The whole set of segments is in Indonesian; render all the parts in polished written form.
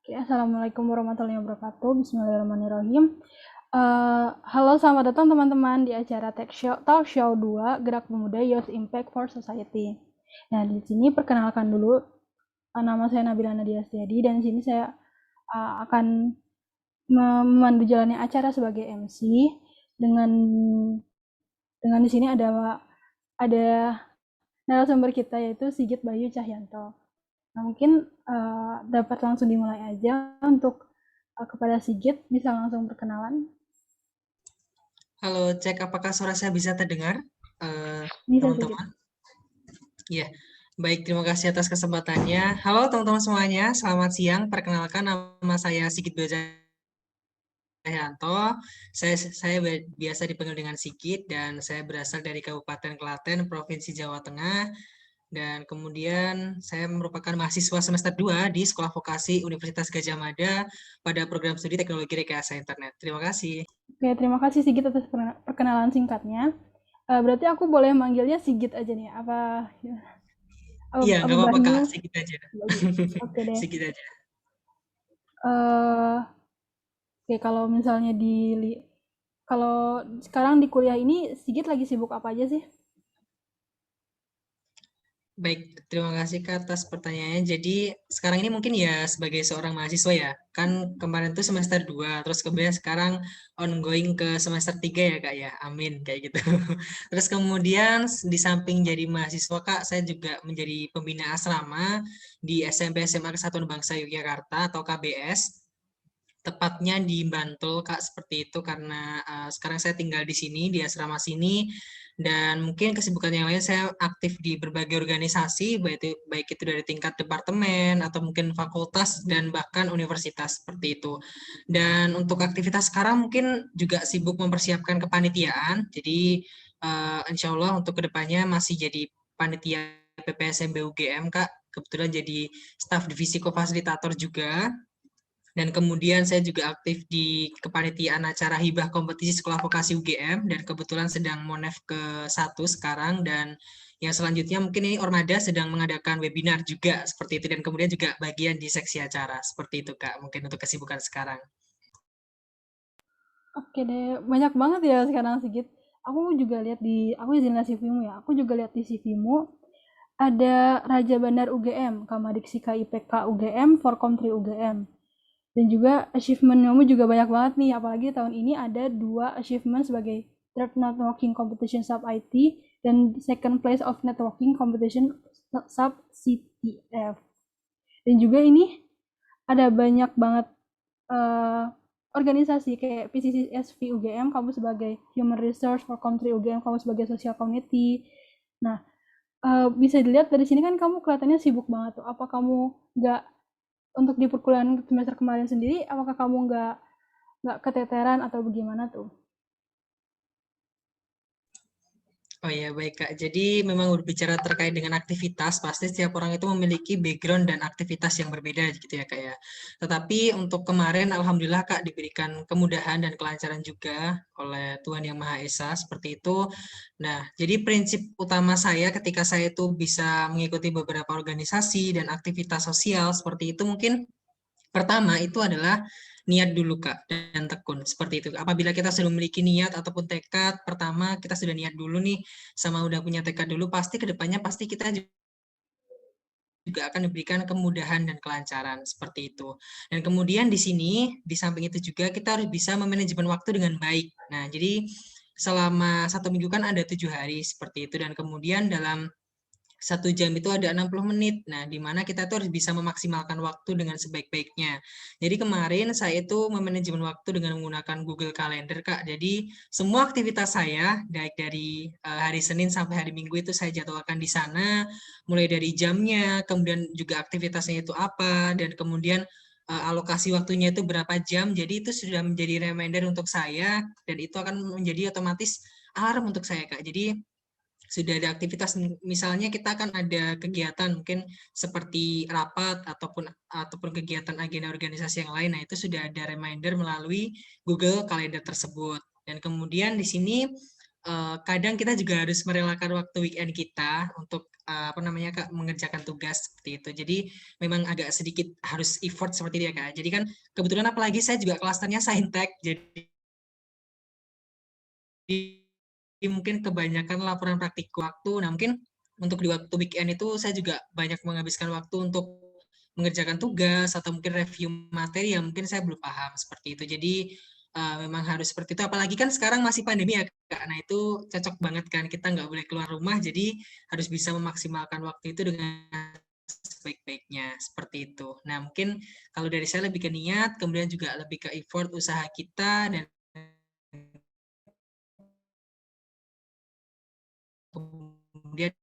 Oke, Assalamualaikum warahmatullahi wabarakatuh. Bismillahirrahmanirrahim. Halo, selamat datang teman-teman di acara Talk Show 2 Gerak Pemuda Youth Impact for Society. Nah, di sini perkenalkan dulu, nama saya Nabila Nadia Setiadi dan di sini saya akan memandu jalannya acara sebagai MC dengan di sini ada narasumber kita yaitu Sigit Bayu Cahyanto. Nah, mungkin dapat langsung dimulai aja untuk kepada Sigit, bisa langsung perkenalan. Halo, cek apakah suara saya bisa terdengar, Bisa Sigit. teman-teman? Ya, baik, terima kasih atas kesempatannya. Halo teman-teman semuanya, selamat siang. Perkenalkan, nama saya Sigit Cahyanto. Saya biasa dipanggil dengan Sigit dan saya berasal dari Kabupaten Klaten, Provinsi Jawa Tengah. Dan kemudian saya merupakan mahasiswa semester 2 di Sekolah Vokasi Universitas Gadjah Mada pada program studi Teknologi Rekayasa Internet. Terima kasih. Oke, terima kasih Sigit atas perkenalan singkatnya. Berarti aku boleh manggilnya Sigit aja nih, apa Iya, Abu nggak apa-apa Kak, Bayu? Sigit aja. Oke deh. Sigit aja. Eh, oke, kalau misalnya kalau sekarang di kuliah ini Sigit lagi sibuk apa aja sih? Baik, terima kasih Kak atas pertanyaannya. Jadi sekarang ini mungkin ya sebagai seorang mahasiswa ya, kan kemarin tuh semester 2, terus kemudian sekarang ongoing ke semester 3 ya Kak ya, amin kayak gitu. Terus kemudian di samping jadi mahasiswa Kak, saya juga menjadi pembina asrama di SMP SMA Kesatuan Bangsa Yogyakarta atau KBS. Tepatnya di Bantul Kak seperti itu karena sekarang saya tinggal di sini di asrama sini dan mungkin kesibukan yang lain saya aktif di berbagai organisasi baik itu dari tingkat departemen atau mungkin fakultas dan bahkan universitas seperti itu. Dan untuk aktivitas sekarang mungkin juga sibuk mempersiapkan kepanitiaan. Jadi insya Allah untuk kedepannya masih jadi panitia PPSMB UGM Kak. Kebetulan jadi staf divisi kofasilitator juga dan kemudian saya juga aktif di kepanitiaan acara hibah kompetisi sekolah vokasi UGM dan kebetulan sedang Monef ke-1 sekarang dan yang selanjutnya mungkin ini Ormada sedang mengadakan webinar juga seperti itu dan kemudian juga bagian di seksi acara seperti itu Kak mungkin untuk kesibukan sekarang. Oke deh, banyak banget ya sekarang Sigit. Aku izin lihat CV-mu ya. Aku juga lihat di CV-mu ada Raja Bandar UGM, Kamadiksi IPK UGM, Forkom 3 UGM. Dan juga achievement kamu juga banyak banget nih, apalagi tahun ini ada dua achievement sebagai third networking competition sub IT dan second place of networking competition sub CTF. Dan juga ini ada banyak banget eh, organisasi kayak PCCSV UGM, kamu sebagai Human Resource for Country UGM, kamu sebagai Social Community. Nah, bisa dilihat dari sini kan kamu kelihatannya sibuk banget tuh. Apa kamu nggak untuk di perkuliahan semester kemarin sendiri, apakah kamu nggak keteteran atau bagaimana tuh? Oh ya, baik Kak. Jadi memang berbicara terkait dengan aktivitas, pasti setiap orang itu memiliki background dan aktivitas yang berbeda gitu ya Kak ya. Tetapi untuk kemarin, Alhamdulillah Kak diberikan kemudahan dan kelancaran juga oleh Tuhan Yang Maha Esa seperti itu. Nah, jadi prinsip utama saya ketika saya itu bisa mengikuti beberapa organisasi dan aktivitas sosial seperti itu mungkin pertama itu adalah niat dulu Kak dan tekun seperti itu. Apabila kita sudah memiliki niat ataupun tekad, pertama kita sudah niat dulu nih sama udah punya tekad dulu pasti kedepannya pasti kita juga akan diberikan kemudahan dan kelancaran seperti itu. Dan kemudian di sini di samping itu juga kita harus bisa memanajemen waktu dengan baik. Nah, jadi selama 1 minggu kan ada 7 hari seperti itu dan kemudian dalam 1 jam itu ada 60 menit. Nah, di mana kita tuh harus bisa memaksimalkan waktu dengan sebaik-baiknya. Jadi kemarin saya itu memanajemen waktu dengan menggunakan Google Calendar, Kak. Jadi semua aktivitas saya, baik dari hari Senin sampai hari Minggu itu saya jadwalkan di sana, mulai dari jamnya, kemudian juga aktivitasnya itu apa, dan kemudian alokasi waktunya itu berapa jam. Jadi itu sudah menjadi reminder untuk saya, dan itu akan menjadi otomatis alarm untuk saya, Kak. Jadi sudah ada aktivitas misalnya kita akan ada kegiatan mungkin seperti rapat ataupun kegiatan agenda organisasi yang lain nah itu sudah ada reminder melalui Google Calendar tersebut dan kemudian di sini kadang kita juga harus merelakan waktu weekend kita untuk apa namanya Kak, mengerjakan tugas seperti itu. Jadi memang agak sedikit harus effort seperti dia Kak. Jadi kan kebetulan apalagi saya juga klasternya saintek, jadi mungkin kebanyakan laporan praktik waktu. Nah, mungkin untuk di waktu weekend itu saya juga banyak menghabiskan waktu untuk mengerjakan tugas atau mungkin review materi yang mungkin saya belum paham seperti itu. Jadi memang harus seperti itu. Apalagi kan sekarang masih pandemi ya Kak. Nah itu cocok banget kan kita nggak boleh keluar rumah. Jadi harus bisa memaksimalkan waktu itu dengan sebaik-baiknya seperti itu. Nah mungkin kalau dari saya lebih ke niat, kemudian juga lebih ke effort usaha kita dan kemudian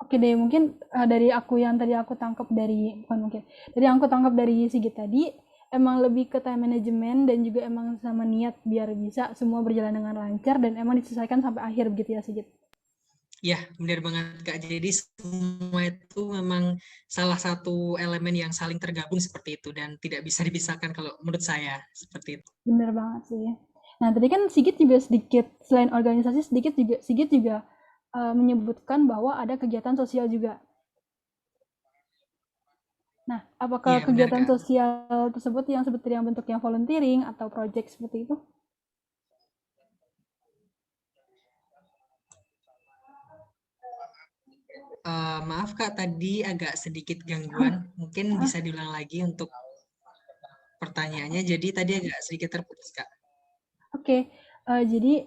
Oke deh, mungkin dari aku yang tadi aku tangkap dari bukan mungkin, dari yang aku tangkap dari Sigit tadi, emang lebih ke time management dan juga emang sama niat biar bisa semua berjalan dengan lancar dan emang diselesaikan sampai akhir begitu ya Sigit. ya, benar banget Kak. Jadi semua itu memang salah satu elemen yang saling tergabung seperti itu dan tidak bisa dipisahkan kalau menurut saya seperti itu. Bener banget sih. Nah, tadi kan Sigit juga sedikit selain organisasi sedikit juga Sigit juga menyebutkan bahwa ada kegiatan sosial juga. Nah, apakah Iya, benar kegiatan Kak. sosial tersebut yang seperti yang bentuknya volunteering atau project seperti itu? Maaf Kak, tadi agak sedikit gangguan. Mungkin Ah, bisa diulang lagi untuk pertanyaannya. Jadi tadi agak sedikit terputus Kak. oke. Jadi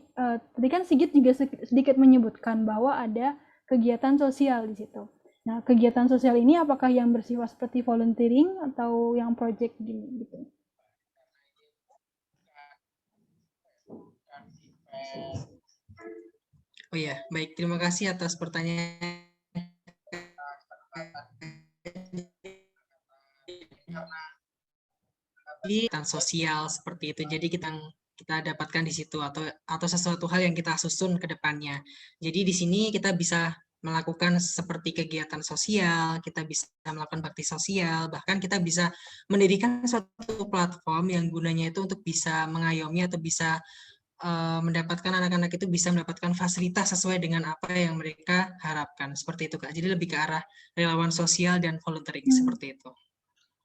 tadi kan Sigit juga sedikit menyebutkan bahwa ada kegiatan sosial di situ. Nah, kegiatan sosial ini apakah yang bersifat seperti volunteering atau yang project gini gitu? Oh iya, baik. Terima kasih atas pertanyaan. Kegiatan sosial seperti itu. Jadi kita dapatkan di situ atau sesuatu hal yang kita susun ke depannya. Jadi di sini kita bisa melakukan seperti kegiatan sosial, kita bisa melakukan bakti sosial, bahkan kita bisa mendirikan suatu platform yang gunanya itu untuk bisa mengayomi atau bisa mendapatkan anak-anak itu bisa mendapatkan fasilitas sesuai dengan apa yang mereka harapkan. Seperti itu, Kak. Jadi lebih ke arah relawan sosial dan volunteering Hmm. seperti itu.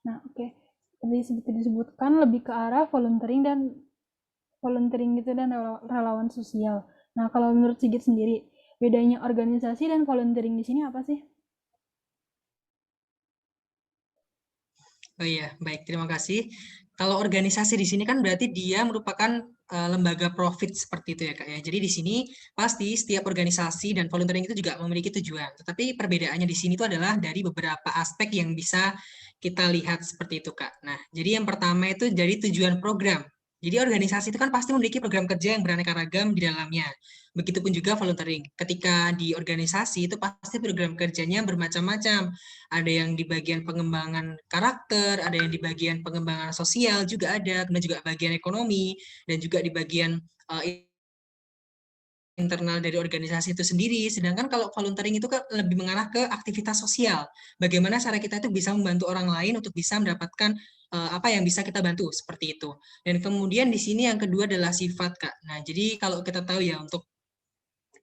Nah, oke. Tadi seperti disebutkan lebih ke arah volunteering gitu dan relawan sosial. Nah, kalau menurut Sigit sendiri, bedanya organisasi dan volunteering di sini apa sih? Oh iya, baik. Terima kasih. Kalau organisasi di sini kan berarti dia merupakan lembaga profit seperti itu ya, Kak ya. Jadi di sini pasti setiap organisasi dan volunteering itu juga memiliki tujuan. Tetapi perbedaannya di sini itu adalah dari beberapa aspek yang bisa kita lihat seperti itu, Kak. Nah, jadi yang pertama itu dari tujuan program. Jadi organisasi itu kan pasti memiliki program kerja yang beraneka ragam di dalamnya. Begitupun juga volunteering. Ketika di organisasi itu pasti program kerjanya bermacam-macam, ada yang di bagian pengembangan karakter, ada yang di bagian pengembangan sosial juga ada, kemudian juga bagian ekonomi, dan juga di bagian internal dari organisasi itu sendiri. Sedangkan kalau volunteering itu kan lebih mengarah ke aktivitas sosial. Bagaimana cara kita itu bisa membantu orang lain untuk bisa mendapatkan apa yang bisa kita bantu seperti itu. Dan kemudian di sini yang kedua adalah sifat, Kak. Nah, jadi kalau kita tahu ya untuk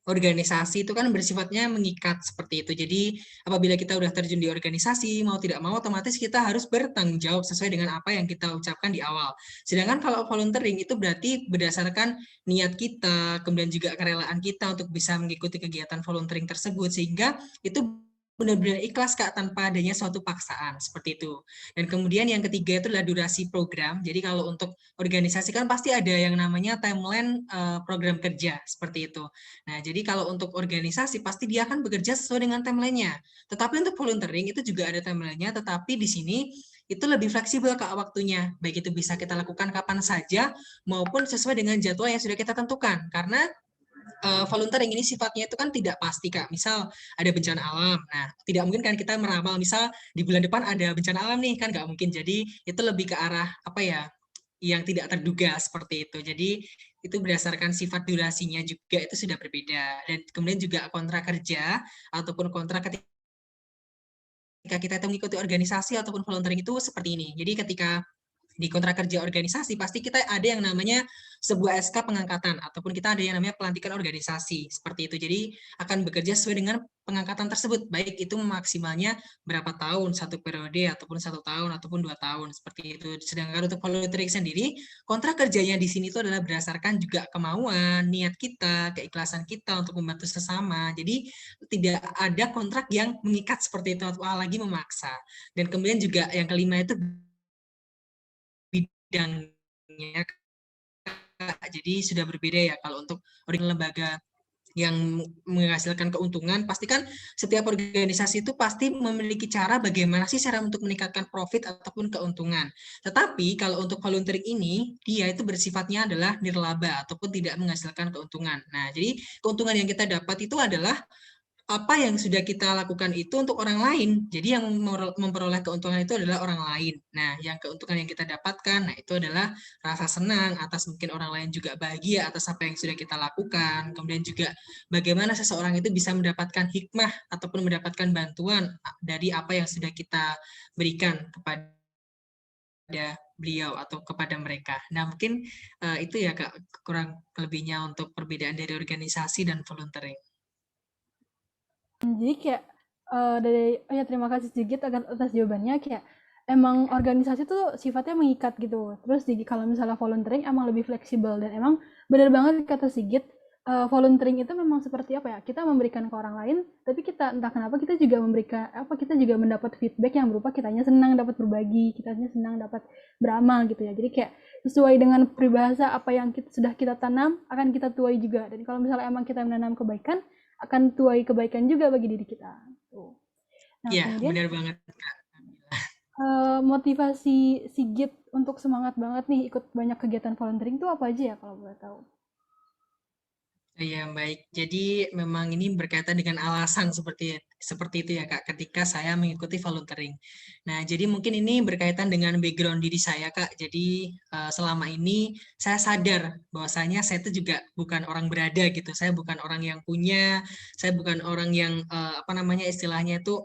organisasi itu kan bersifatnya mengikat seperti itu. Jadi apabila kita udah terjun di organisasi, mau tidak mau otomatis kita harus bertanggung jawab sesuai dengan apa yang kita ucapkan di awal. Sedangkan kalau volunteering itu berarti berdasarkan niat kita, kemudian juga kerelaan kita untuk bisa mengikuti kegiatan volunteering tersebut, sehingga itu benar-benar ikhlas Kak tanpa adanya suatu paksaan seperti itu. Dan kemudian yang ketiga itu adalah durasi program. Jadi kalau untuk organisasi kan pasti ada yang namanya timeline program kerja seperti itu. Nah, jadi kalau untuk organisasi pasti dia akan bekerja sesuai dengan timeline-nya. Tetapi untuk volunteering itu juga ada timeline-nya, tetapi di sini itu lebih fleksibel Kak waktunya. Baik itu bisa kita lakukan kapan saja maupun sesuai dengan jadwal yang sudah kita tentukan. Karena volunteering ini sifatnya itu kan tidak pasti Kak. Misal ada bencana alam. Nah, tidak mungkin kan kita meramal misal di bulan depan ada bencana alam nih, kan nggak mungkin. Jadi itu lebih ke arah apa ya? Yang tidak terduga seperti itu. Jadi itu berdasarkan sifat durasinya juga itu sudah berbeda. Dan kemudian juga kontrak kerja ataupun kontrak ketika kita itu mengikuti organisasi ataupun volunteering itu seperti ini. Jadi ketika di kontrak kerja organisasi pasti kita ada yang namanya sebuah SK pengangkatan ataupun kita ada yang namanya pelantikan organisasi seperti itu. Jadi akan bekerja sesuai dengan pengangkatan tersebut, baik itu maksimalnya berapa tahun, 1 periode ataupun 1 tahun ataupun 2 tahun seperti itu. Sedangkan untuk volunteering sendiri, kontrak kerjanya di sini itu adalah berdasarkan juga kemauan, niat kita, keikhlasan kita untuk membantu sesama. Jadi tidak ada kontrak yang mengikat seperti itu atau lagi memaksa. Dan kemudian juga yang kelima itu bidangnya, Kak. Jadi sudah berbeda ya kalau untuk lembaga yang menghasilkan keuntungan, pasti kan setiap organisasi itu pasti memiliki cara bagaimana sih cara untuk meningkatkan profit ataupun keuntungan. Tetapi kalau untuk volunteering ini, dia itu bersifatnya adalah nirlaba ataupun tidak menghasilkan keuntungan. Nah, jadi keuntungan yang kita dapat itu adalah apa yang sudah kita lakukan itu untuk orang lain. Jadi yang memperoleh keuntungan itu adalah orang lain. Nah, yang keuntungan yang kita dapatkan, nah itu adalah rasa senang atas mungkin orang lain juga bahagia atas apa yang sudah kita lakukan. Kemudian juga bagaimana seseorang itu bisa mendapatkan hikmah ataupun mendapatkan bantuan dari apa yang sudah kita berikan kepada beliau atau kepada mereka. Nah, mungkin itu ya Kak, kurang lebihnya untuk perbedaan dari organisasi dan volunteering. Jadi kayak dari oh ya terima kasih Sigit atas jawabannya kayak emang organisasi tuh sifatnya mengikat gitu. Terus kalau misalnya volunteering emang lebih fleksibel dan emang benar banget kata Sigit volunteering itu memang seperti apa ya? Kita memberikan ke orang lain, tapi kita entah kenapa kita juga memberikan kita juga mendapat feedback yang berupa kitanya senang dapat berbagi, kitanya senang dapat beramal gitu ya. Jadi kayak sesuai dengan peribahasa apa yang sudah kita tanam akan kita tuai juga. Dan kalau misalnya emang kita menanam kebaikan, akan tuai kebaikan juga bagi diri kita. Tuh. Nah, Iya, kemudian benar banget Kak. motivasi Sigit untuk semangat banget nih ikut banyak kegiatan volunteering tuh apa aja ya kalau boleh tahu? Iya, baik. Jadi memang ini berkaitan dengan alasan seperti seperti itu ya, Kak, ketika saya mengikuti volunteering. Nah, jadi mungkin ini berkaitan dengan background diri saya, Kak. Jadi selama ini saya sadar bahwasanya saya itu juga bukan orang berada gitu. Saya bukan orang yang punya, saya bukan orang yang apa namanya istilahnya itu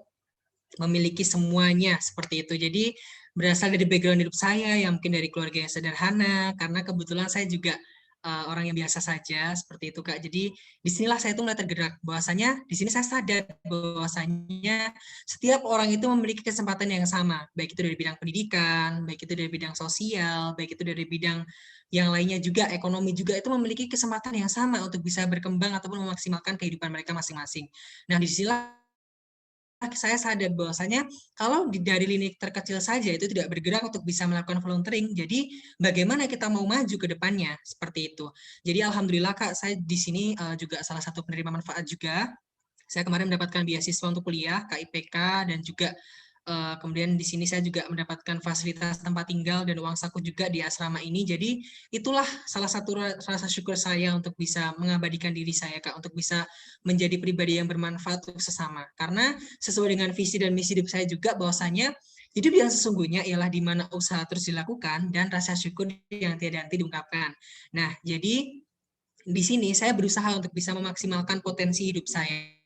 memiliki semuanya seperti itu. Jadi berasal dari background hidup saya yang mungkin dari keluarga yang sederhana karena kebetulan saya juga orang yang biasa saja seperti itu Kak. Jadi disinilah saya itu mulai tergerak bahwasanya di sini saya sadar bahwasanya setiap orang itu memiliki kesempatan yang sama, baik itu dari bidang pendidikan, baik itu dari bidang sosial, baik itu dari bidang yang lainnya juga, ekonomi juga itu memiliki kesempatan yang sama untuk bisa berkembang ataupun memaksimalkan kehidupan mereka masing-masing. Nah, disinilah saya sadar bahwasanya kalau dari lini terkecil saja itu tidak bergerak untuk bisa melakukan volunteering, jadi bagaimana kita mau maju ke depannya seperti itu. Jadi alhamdulillah Kak, saya di sini juga salah satu penerima manfaat juga. Saya kemarin mendapatkan beasiswa untuk kuliah KIPK dan juga kemudian di sini saya juga mendapatkan fasilitas tempat tinggal dan uang saku juga di asrama ini. Jadi itulah salah satu rasa syukur saya untuk bisa mengabadikan diri saya Kak, untuk bisa menjadi pribadi yang bermanfaat untuk sesama. Karena sesuai dengan visi dan misi hidup saya juga bahwasanya hidup yang sesungguhnya ialah di mana usaha terus dilakukan dan rasa syukur yang tiada henti diungkapkan. Nah, jadi di sini saya berusaha untuk bisa memaksimalkan potensi hidup saya.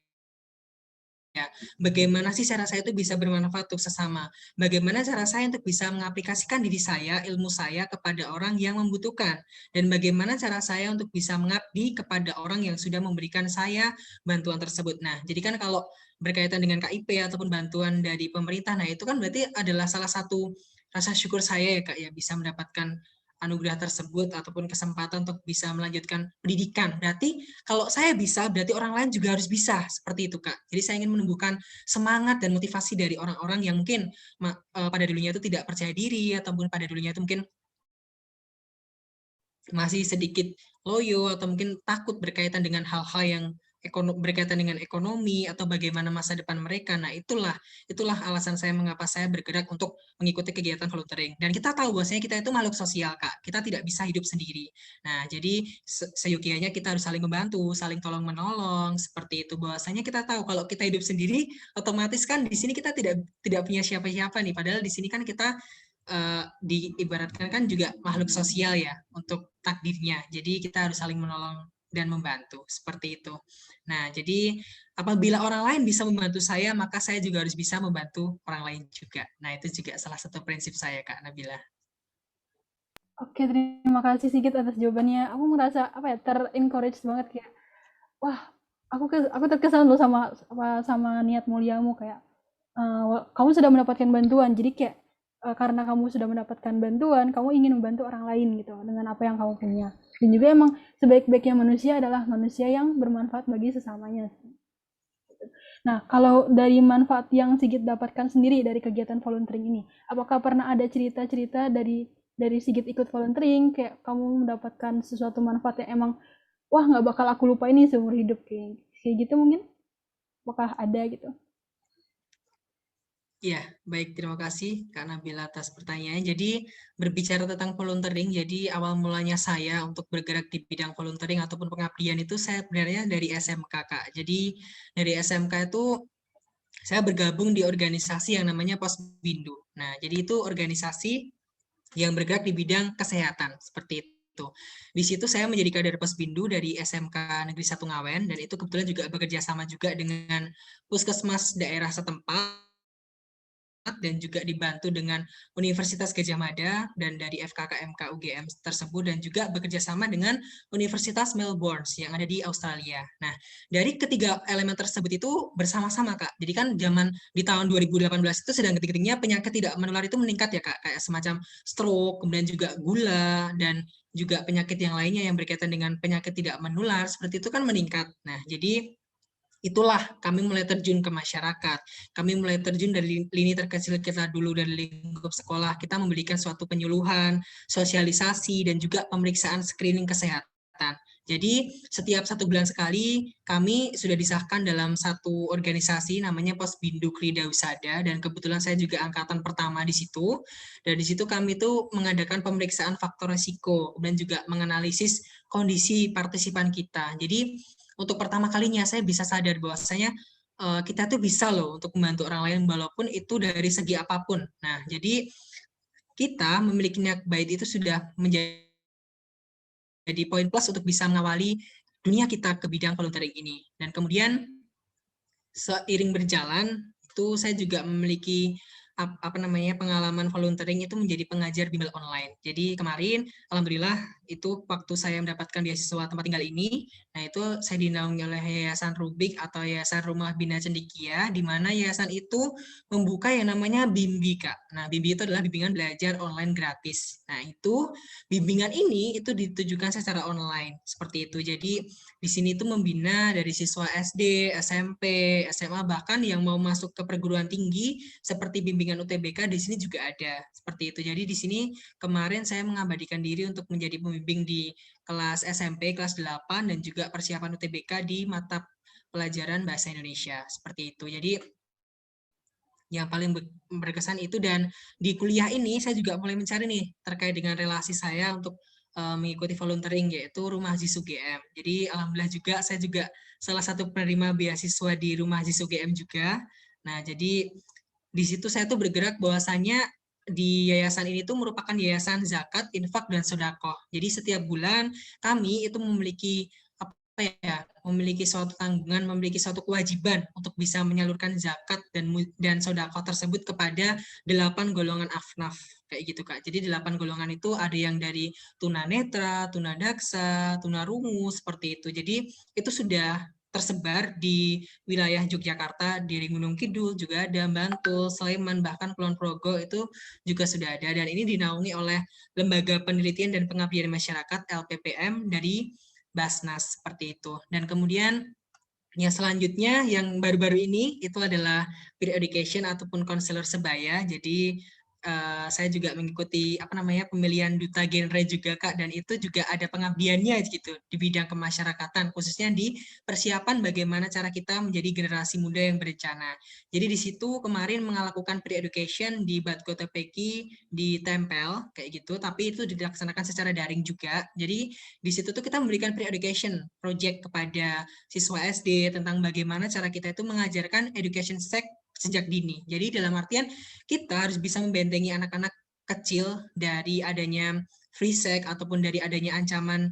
Ya, bagaimana sih cara saya itu bisa bermanfaat untuk sesama? Bagaimana cara saya untuk bisa mengaplikasikan diri saya, ilmu saya kepada orang yang membutuhkan? Dan bagaimana cara saya untuk bisa mengabdi kepada orang yang sudah memberikan saya bantuan tersebut? Nah, jadi kan kalau berkaitan dengan KIP ataupun bantuan dari pemerintah, nah itu kan berarti adalah salah satu rasa syukur saya ya Kak ya bisa mendapatkan anugerah tersebut ataupun kesempatan untuk bisa melanjutkan pendidikan. Berarti kalau saya bisa, berarti orang lain juga harus bisa seperti itu, Kak. Jadi saya ingin menumbuhkan semangat dan motivasi dari orang-orang yang mungkin pada dulunya itu tidak percaya diri ataupun pada dulunya itu mungkin masih sedikit loyo atau mungkin takut berkaitan dengan hal-hal yang berkaitan dengan ekonomi atau bagaimana masa depan mereka. Nah, itulah alasan saya mengapa saya bergerak untuk mengikuti kegiatan volunteering. Dan kita tahu bahwasanya kita itu makhluk sosial, Kak. Kita tidak bisa hidup sendiri. Nah, jadi seyogianya kita harus saling membantu, saling tolong-menolong, seperti itu. Bahwasanya kita tahu kalau kita hidup sendiri, otomatis kan di sini kita tidak punya siapa-siapa nih. Padahal di sini kan kita diibaratkan kan juga makhluk sosial ya untuk takdirnya. Jadi kita harus saling menolong dan membantu seperti itu. Nah, jadi apabila orang lain bisa membantu saya, maka saya juga harus bisa membantu orang lain juga. Nah, itu juga salah satu prinsip saya, Kak Nabila. Oke, terima kasih Sigit atas jawabannya. Aku merasa apa ya, ter-encourage banget kayak, wah, aku terkesan loh sama sama niat muliamu kayak kamu sudah mendapatkan bantuan. Jadi kayak karena kamu sudah mendapatkan bantuan, kamu ingin membantu orang lain gitu dengan apa yang kamu punya. Dan juga emang sebaik-baiknya manusia adalah manusia yang bermanfaat bagi sesamanya. Nah, kalau dari manfaat yang Sigit dapatkan sendiri dari kegiatan volunteering ini, apakah pernah ada cerita-cerita dari Sigit ikut volunteering, kayak kamu mendapatkan sesuatu manfaat yang emang, wah nggak bakal aku lupa ini seumur hidup, kayak gitu mungkin? Apakah ada gitu? Ya, baik. Terima kasih Kak Nabila atas pertanyaannya. Jadi, berbicara tentang volunteering, jadi awal mulanya saya untuk bergerak di bidang volunteering ataupun pengabdian itu saya sebenarnya dari SMK, Kak. Jadi, dari SMK itu saya bergabung di organisasi yang namanya Posbindu. Nah, jadi itu organisasi yang bergerak di bidang kesehatan, seperti itu. Di situ saya menjadi kader Posbindu dari SMK Negeri 1 Ngawen, dan itu kebetulan juga bekerja sama juga dengan puskesmas daerah setempat, dan juga dibantu dengan Universitas Gadjah Mada dan dari FKKMK UGM tersebut, dan juga bekerja sama dengan Universitas Melbourne yang ada di Australia. Nah, dari ketiga elemen tersebut itu bersama-sama, Kak. Jadi kan zaman di tahun 2018 itu sedang ketika penyakit tidak menular itu meningkat ya, Kak. Kayak semacam stroke, kemudian juga gula, dan juga penyakit yang lainnya yang berkaitan dengan penyakit tidak menular, seperti itu kan meningkat. Nah, jadi itulah kami mulai terjun ke masyarakat. Kami mulai terjun dari lini terkecil kita dulu, dari lingkup sekolah. Kita memberikan suatu penyuluhan, sosialisasi, dan juga pemeriksaan screening kesehatan. Jadi setiap 1 bulan sekali kami sudah disahkan dalam satu organisasi namanya Posbindu Krida Usada, dan kebetulan saya juga angkatan pertama di situ. Dan di situ kami tuh mengadakan pemeriksaan faktor risiko dan juga menganalisis kondisi partisipan kita. Jadi untuk pertama kalinya saya bisa sadar bahwasanya kita tuh bisa loh untuk membantu orang lain walaupun itu dari segi apapun. Nah, jadi kita memiliki niat baik itu sudah menjadi poin plus untuk bisa mengawali dunia kita ke bidang volunteering ini. Dan kemudian seiring berjalan itu saya juga memiliki apa namanya pengalaman volunteering itu menjadi pengajar bimbel online. Jadi kemarin alhamdulillah itu waktu saya mendapatkan beasiswa tempat tinggal ini, nah itu saya dinaungi oleh Yayasan Rubik atau Yayasan Rumah Bina Cendekia, di mana yayasan itu membuka yang namanya Bimbi, Kak. Nah, Bimbi itu adalah bimbingan belajar online gratis. Nah, itu bimbingan ini itu ditujukan secara online seperti itu. Jadi di sini tuh membina dari siswa SD, SMP, SMA, bahkan yang mau masuk ke perguruan tinggi seperti bimbingan UTBK di sini juga ada. Seperti itu. Jadi di sini kemarin saya mengabadikan diri untuk menjadi pembimbing di kelas SMP, kelas 8, dan juga persiapan UTBK di mata pelajaran bahasa Indonesia. Seperti itu. Jadi yang paling berkesan itu, dan di kuliah ini saya juga mulai mencari nih terkait dengan relasi saya untuk mengikuti volunteering, yaitu Rumah Jis UGM. Jadi alhamdulillah juga saya juga salah satu penerima beasiswa di Rumah Jis UGM juga. Nah, jadi di situ saya tuh bergerak bahwasanya di yayasan ini tuh merupakan yayasan zakat, infak, dan sodakoh. Jadi setiap bulan kami itu memiliki apa ya, memiliki suatu tanggungan, memiliki suatu kewajiban untuk bisa menyalurkan zakat dan sedekah tersebut kepada 8 golongan afnaf kayak gitu, Kak. Jadi 8 golongan itu ada yang dari tunanetra, tunadaksa, tunarungu, seperti itu. Jadi itu sudah tersebar di wilayah Yogyakarta, di Gunung Kidul juga ada, Bantul, Sleman, bahkan Kulon Progo itu juga sudah ada, dan ini dinaungi oleh Lembaga Penelitian dan Pengabdian Masyarakat LPPM dari Basnas, seperti itu. Dan kemudian yang selanjutnya yang baru-baru ini itu adalah peer education ataupun konselor sebaya. Jadi saya juga mengikuti apa namanya pemilihan duta genre juga, Kak, dan itu juga ada pengabdiannya gitu di bidang kemasyarakatan, khususnya di persiapan bagaimana cara kita menjadi generasi muda yang berencana. Jadi di situ kemarin melakukan peer education di Batko TPK di Tempel kayak gitu, tapi itu dilaksanakan secara daring juga. Jadi di situ tuh kita memberikan peer education project kepada siswa SD tentang bagaimana cara kita itu mengajarkan education sex sejak dini. Jadi dalam artian kita harus bisa membentengi anak-anak kecil dari adanya free sex ataupun dari adanya ancaman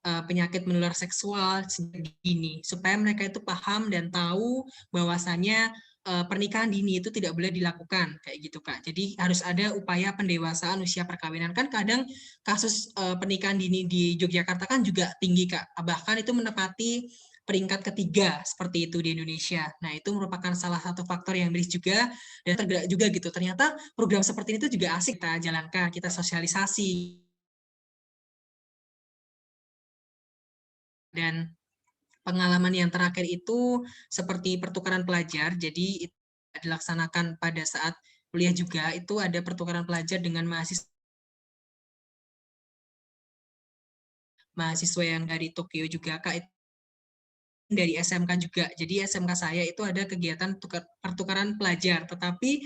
penyakit menular seksual sejak dini, supaya mereka itu paham dan tahu bahwasannya pernikahan dini itu tidak boleh dilakukan kayak gitu Kak. Jadi harus ada upaya pendewasaan usia perkawinan. Kan kadang kasus pernikahan dini di Yogyakarta kan juga tinggi Kak. Bahkan itu menepati peringkat ketiga seperti itu di Indonesia. Nah, itu merupakan salah satu faktor yang miris juga dan tergerak juga gitu. Ternyata program seperti itu juga asik kita jalankan, kita sosialisasi. Dan pengalaman yang terakhir itu seperti pertukaran pelajar, jadi itu dilaksanakan pada saat kuliah juga, itu ada pertukaran pelajar dengan mahasiswa yang dari Tokyo juga, Kak, dari SMK juga. Jadi SMK saya itu ada kegiatan pertukaran pelajar, tetapi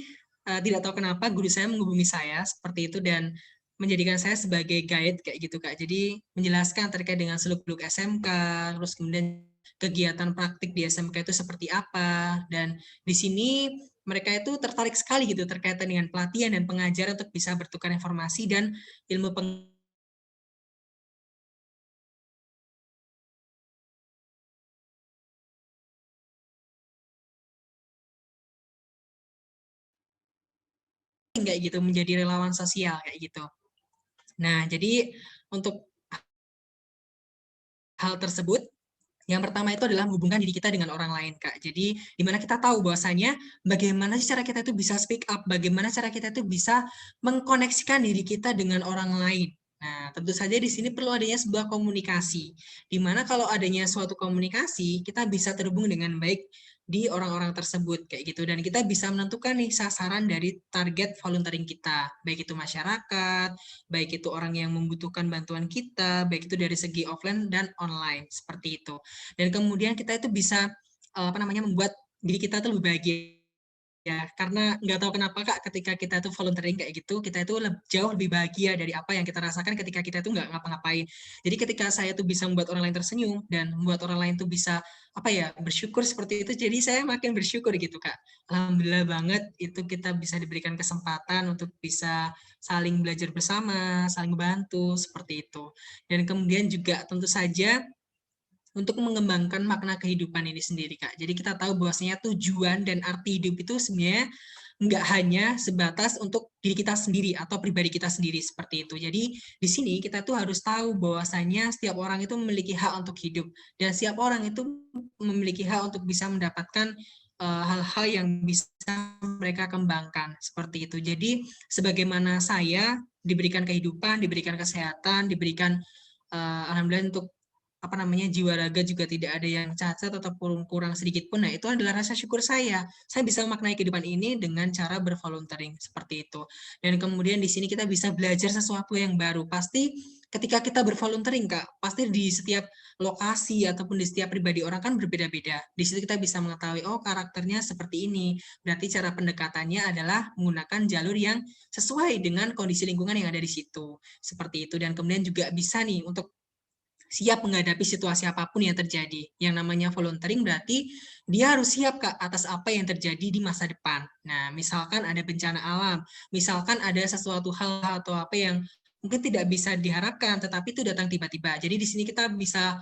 tidak tahu kenapa guru saya menghubungi saya seperti itu dan menjadikan saya sebagai guide kayak gitu Kak. Jadi menjelaskan terkait dengan seluk-beluk SMK, terus kemudian kegiatan praktik di SMK itu seperti apa, dan di sini mereka itu tertarik sekali gitu terkait dengan pelatihan dan pengajaran untuk bisa bertukar informasi dan ilmu pengetahuan kayak gitu, menjadi relawan sosial kayak gitu. Nah, jadi untuk hal tersebut, yang pertama itu adalah menghubungkan diri kita dengan orang lain, Kak. Jadi, di mana kita tahu bahwasanya bagaimana sih cara kita itu bisa speak up, bagaimana cara kita itu bisa mengkoneksikan diri kita dengan orang lain. Nah, tentu saja di sini perlu adanya sebuah komunikasi, di mana kalau adanya suatu komunikasi, kita bisa terhubung dengan baik di orang-orang tersebut, kayak gitu. Dan kita bisa menentukan nih sasaran dari target volunteering kita, baik itu masyarakat, baik itu orang yang membutuhkan bantuan kita, baik itu dari segi offline dan online, seperti itu. Dan kemudian kita itu bisa apa namanya membuat diri kita tuh lebih bahagia ya, karena nggak tahu kenapa Kak, ketika kita tuh volunteering kayak gitu, kita itu jauh lebih bahagia dari apa yang kita rasakan ketika kita tuh nggak ngapa-ngapain. Jadi ketika saya tuh bisa membuat orang lain tersenyum dan membuat orang lain tuh bisa apa ya bersyukur seperti itu, jadi saya makin bersyukur gitu Kak. Alhamdulillah banget itu kita bisa diberikan kesempatan untuk bisa saling belajar bersama, saling membantu seperti itu. Dan kemudian juga tentu saja untuk mengembangkan makna kehidupan ini sendiri, Kak. Jadi kita tahu bahwasanya tujuan dan arti hidup itu sebenarnya nggak hanya sebatas untuk diri kita sendiri atau pribadi kita sendiri seperti itu. Jadi di sini kita tuh harus tahu bahwasanya setiap orang itu memiliki hak untuk hidup dan setiap orang itu memiliki hak untuk bisa mendapatkan hal-hal yang bisa mereka kembangkan seperti itu. Jadi sebagaimana saya diberikan kehidupan, diberikan kesehatan, diberikan alhamdulillah untuk apa namanya jiwa raga juga tidak ada yang cacat ataupun kurang sedikit pun. Nah, itu adalah rasa syukur saya. Saya bisa memaknai kehidupan ini dengan cara bervolunteering seperti itu. Dan kemudian di sini kita bisa belajar sesuatu yang baru. Pasti ketika kita bervolunteering, Kak, pasti di setiap lokasi ataupun di setiap pribadi orang kan berbeda-beda. Di situ kita bisa mengetahui, oh karakternya seperti ini. Berarti cara pendekatannya adalah menggunakan jalur yang sesuai dengan kondisi lingkungan yang ada di situ. Seperti itu. Dan kemudian juga bisa nih untuk siap menghadapi situasi apapun yang terjadi. Yang namanya volunteering berarti dia harus siap Kak atas apa yang terjadi di masa depan. Nah, misalkan ada bencana alam, misalkan ada sesuatu hal atau apa yang mungkin tidak bisa diharapkan, tetapi itu datang tiba-tiba. Jadi di sini kita bisa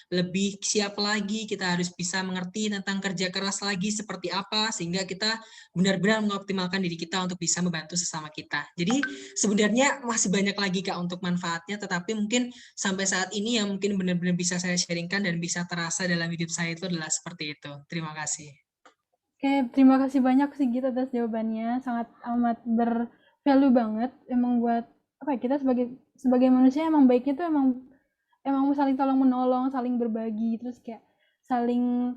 lebih siap lagi, kita harus bisa mengerti tentang kerja keras lagi seperti apa, sehingga kita benar-benar mengoptimalkan diri kita untuk bisa membantu sesama kita. Jadi sebenarnya masih banyak lagi Kak untuk manfaatnya, tetapi mungkin sampai saat ini yang mungkin benar-benar bisa saya sharingkan dan bisa terasa dalam hidup saya itu adalah seperti itu. Terima kasih. Oke, terima kasih banyak Sigit atas jawabannya. Sangat amat bervalue banget. Emang buat apa ya, kita sebagai sebagai manusia emang baiknya tuh emang emang saling tolong menolong, saling berbagi, terus kayak saling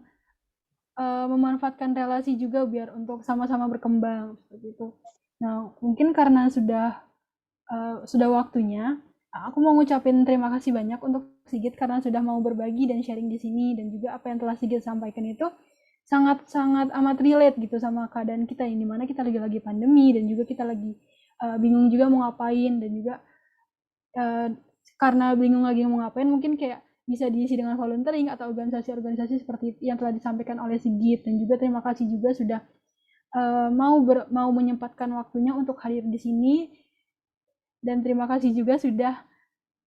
memanfaatkan relasi juga biar untuk sama-sama berkembang seperti itu. Nah, mungkin karena sudah waktunya, aku mau ngucapin terima kasih banyak untuk Sigit karena sudah mau berbagi dan sharing di sini dan juga apa yang telah Sigit sampaikan itu sangat-sangat amat relate gitu sama keadaan kita ini mana kita lagi pandemi dan juga kita lagi bingung juga mau ngapain dan juga uh, karena bingung lagi mau ngapain mungkin kayak bisa diisi dengan volunteering atau organisasi-organisasi seperti yang telah disampaikan oleh Sigit dan juga terima kasih juga sudah mau menyempatkan waktunya untuk hadir di sini dan terima kasih juga sudah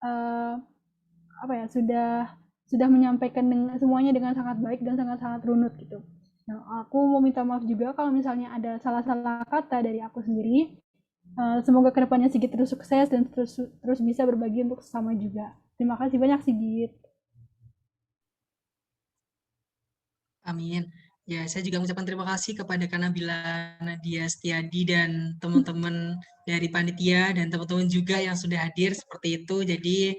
uh, apa ya sudah menyampaikan semuanya dengan sangat baik dan sangat-sangat runut gitu. Nah, aku mau minta maaf juga kalau misalnya ada salah-salah kata dari aku sendiri. Semoga kedepannya Sigit terus sukses dan terus bisa berbagi untuk sesama juga. Terima kasih banyak Sigit. Amin. Ya, saya juga mengucapkan terima kasih kepada Kak Nabila Nadia Setiadi dan teman-teman dari panitia dan teman-teman juga yang sudah hadir seperti itu. Jadi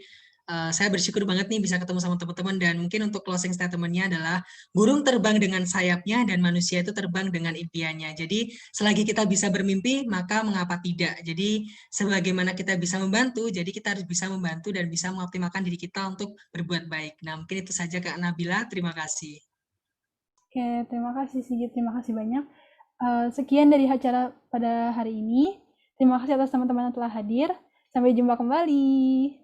saya bersyukur banget nih bisa ketemu sama teman-teman dan mungkin untuk closing statement-nya adalah burung terbang dengan sayapnya dan manusia itu terbang dengan impiannya. Jadi selagi kita bisa bermimpi, maka mengapa tidak? Jadi sebagaimana kita bisa membantu, jadi kita harus bisa membantu dan bisa mengoptimalkan diri kita untuk berbuat baik. Nah, mungkin itu saja Kak Nabila. Terima kasih. Oke, terima kasih Sigit, terima kasih banyak. Sekian dari acara pada hari ini. Terima kasih atas teman-teman yang telah hadir. Sampai jumpa kembali.